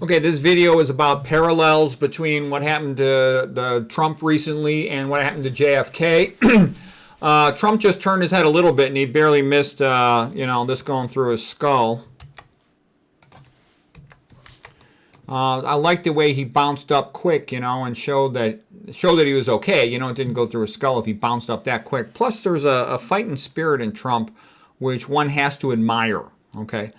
Okay, this video is about parallels between what happened to Trump recently and what happened to JFK. Trump just turned his head a little bit and he barely missed, this going through his skull. I like the way he bounced up quick, and showed that he was okay. It didn't go through his skull if he bounced up that quick. Plus, there's a fighting spirit in Trump, which one has to admire. Okay,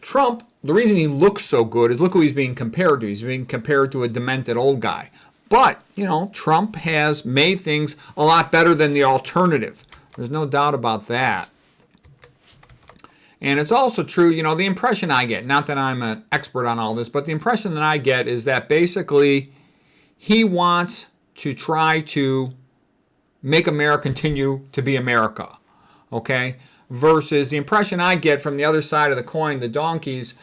Trump. The reason he looks so good is look who he's being compared to. He's being compared to a demented old guy. But, Trump has made things a lot better than the alternative. There's no doubt about that. And it's also true, the impression I get, not that I'm an expert on all this, but the impression that I get is that basically he wants to try to make America continue to be America. Okay? Versus the impression I get from the other side of the coin, the donkeys,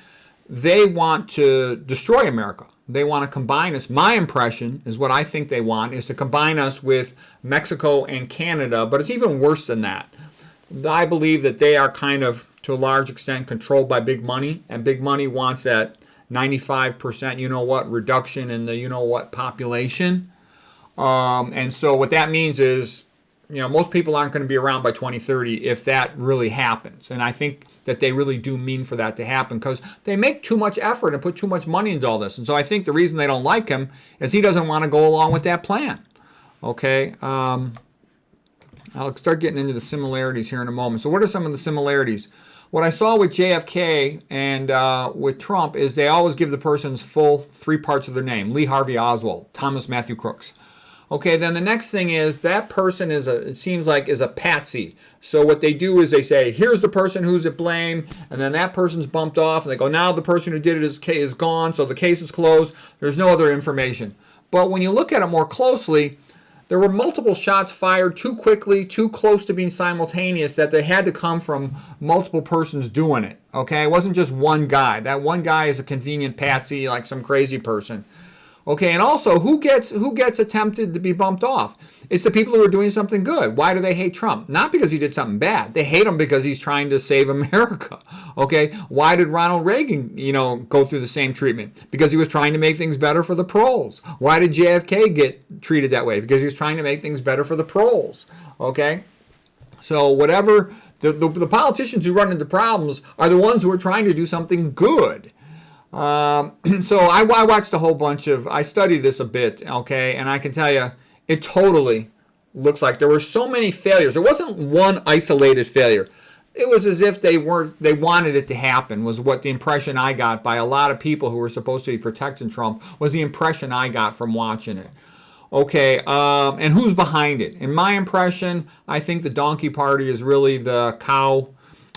they want to destroy America. They want to combine us. My impression is what I think they want is to combine us with Mexico and Canada, but it's even worse than that. I believe that they are kind of, to a large extent, controlled by big money, and big money wants that 95% reduction in the population. And so what that means is, most people aren't going to be around by 2030 if that really happens. And I think that they really do mean for that to happen because they make too much effort and put too much money into all this. And so I think the reason they don't like him is he doesn't want to go along with that plan. Okay? I'll start getting into the similarities here in a moment. So what are some of the similarities? What I saw with JFK and with Trump is they always give the person's full 3 parts of their name. Lee Harvey Oswald, Thomas Matthew Crooks. Okay, then the next thing is that person is a patsy. So what they do is they say, here's the person who's at blame, and then that person's bumped off, and they go, now the person who did it is gone, so the case is closed. There's no other information. But when you look at it more closely, there were multiple shots fired too quickly, too close to being simultaneous, that they had to come from multiple persons doing it. Okay, it wasn't just one guy. That one guy is a convenient patsy, like some crazy person. Okay, and also, who gets attempted to be bumped off? It's the people who are doing something good. Why do they hate Trump? Not because he did something bad. They hate him because he's trying to save America. Okay, why did Ronald Reagan, go through the same treatment? Because he was trying to make things better for the proles. Why did JFK get treated that way? Because he was trying to make things better for the proles. Okay, so whatever, the politicians who run into problems are the ones who are trying to do something good. So I watched a whole bunch I studied this a bit, okay, and I can tell you, it totally looks like there were so many failures. There wasn't one isolated failure. It was as if they wanted it to happen, was what the impression I got by a lot of people who were supposed to be protecting Trump, was the impression I got from watching it. Okay, and who's behind it? In my impression, I think the donkey party is really the cow,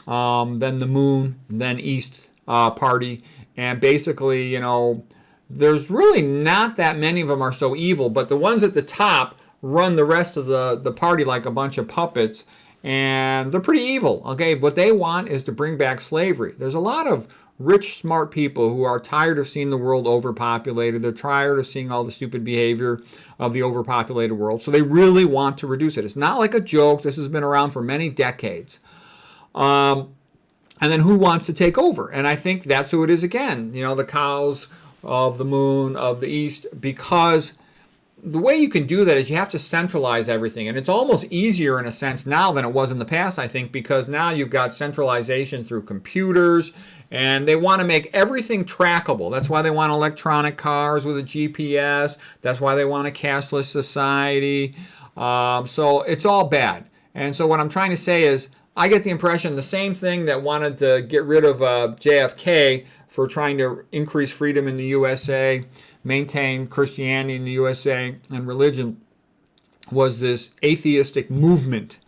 then the moon, then east party. And basically, there's really not that many of them are so evil, but the ones at the top run the rest of the party like a bunch of puppets, and they're pretty evil. Okay, what they want is to bring back slavery. There's a lot of rich, smart people who are tired of seeing the world overpopulated. They're tired of seeing all the stupid behavior of the overpopulated world, so they really want to reduce it. It's not like a joke. This has been around for many decades. And then who wants to take over? And I think that's who it is again. The cows of the moon, of the east, because the way you can do that is you have to centralize everything. And it's almost easier in a sense now than it was in the past, I think, because now you've got centralization through computers, and they want to make everything trackable. That's why they want electronic cars with a GPS. That's why they want a cashless society. So it's all bad. And so what I'm trying to say is, I get the impression the same thing that wanted to get rid of JFK for trying to increase freedom in the USA, maintain Christianity in the USA, and religion was this atheistic movement.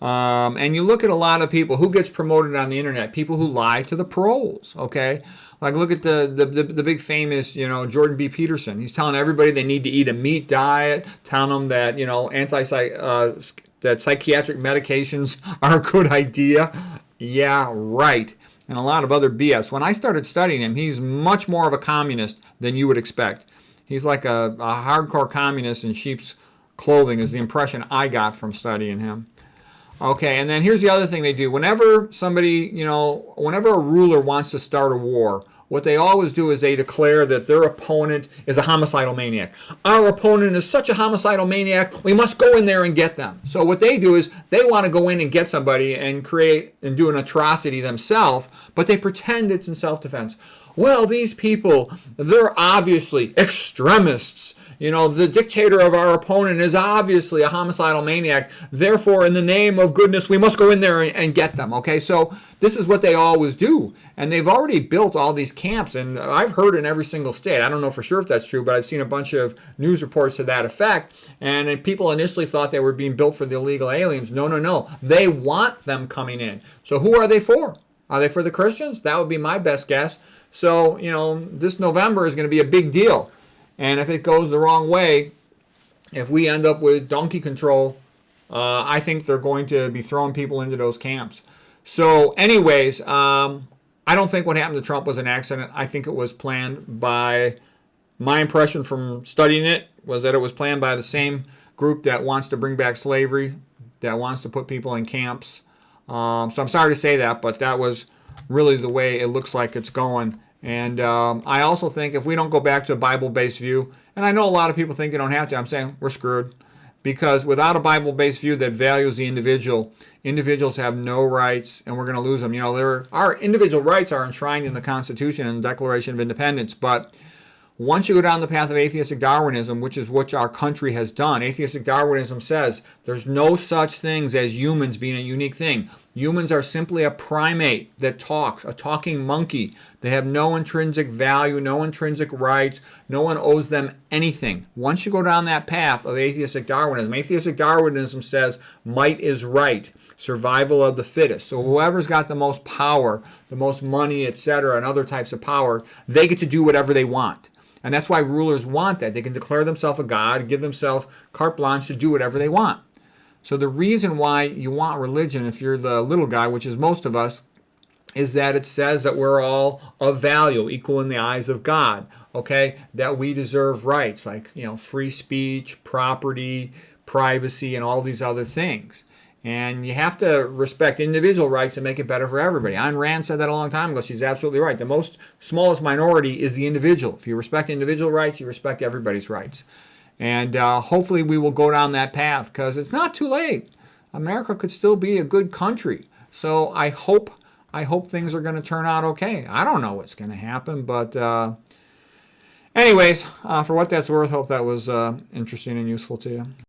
And you look at a lot of people who gets promoted on the internet, people who lie to the proles, okay? Like look at the big famous, Jordan B. Peterson. He's telling everybody they need to eat a meat diet, telling them that, that psychiatric medications are a good idea. Yeah, right. And a lot of other BS. When I started studying him, he's much more of a communist than you would expect. He's like a hardcore communist in sheep's clothing is the impression I got from studying him. Okay, and then here's the other thing they do. Whenever somebody, whenever a ruler wants to start a war, what they always do is they declare that their opponent is a homicidal maniac. Our opponent is such a homicidal maniac, we must go in there and get them. So what they do is they want to go in and get somebody and create and do an atrocity themselves, but they pretend it's in self-defense. Well, these people, they're obviously extremists. You know, the dictator of our opponent is obviously a homicidal maniac. Therefore, in the name of goodness, we must go in there and get them. Okay, so this is what they always do. And they've already built all these camps. And I've heard in every single state. I don't know for sure if that's true, but I've seen a bunch of news reports to that effect. And people initially thought they were being built for the illegal aliens. No, no, no. They want them coming in. So who are they for? Are they for the Christians? That would be my best guess. So, you know, this November is going to be a big deal. And if it goes the wrong way, if we end up with donkey control, I think they're going to be throwing people into those camps. So anyways, I don't think what happened to Trump was an accident. I think it was planned by, my impression from studying it was that it was planned by the same group that wants to bring back slavery, that wants to put people in camps. So I'm sorry to say that, but that was really the way it looks like it's going. And I also think if we don't go back to a Bible-based view, and I know a lot of people think they don't have to, I'm saying we're screwed. Because without a Bible-based view that values the individual, individuals have no rights, and we're going to lose them. You know, our individual rights are enshrined in the Constitution and the Declaration of Independence, but once you go down the path of atheistic Darwinism, which is what our country has done, atheistic Darwinism says there's no such things as humans being a unique thing. Humans are simply a primate that talks, a talking monkey. They have no intrinsic value, no intrinsic rights. No one owes them anything. Once you go down that path of atheistic Darwinism says might is right, survival of the fittest. So whoever's got the most power, the most money, etc., and other types of power, they get to do whatever they want. And that's why rulers want that. They can declare themselves a god, give themselves carte blanche to do whatever they want. So the reason why you want religion, if you're the little guy, which is most of us, is that it says that we're all of value, equal in the eyes of God, okay? That we deserve rights like, you know, free speech, property, privacy, and all these other things. And you have to respect individual rights and make it better for everybody. Ayn Rand said that a long time ago. She's absolutely right. The smallest minority is the individual. If you respect individual rights, you respect everybody's rights. And hopefully we will go down that path because it's not too late. America could still be a good country. So I hope things are going to turn out okay. I don't know what's going to happen, but anyways, for what that's worth, hope that was interesting and useful to you.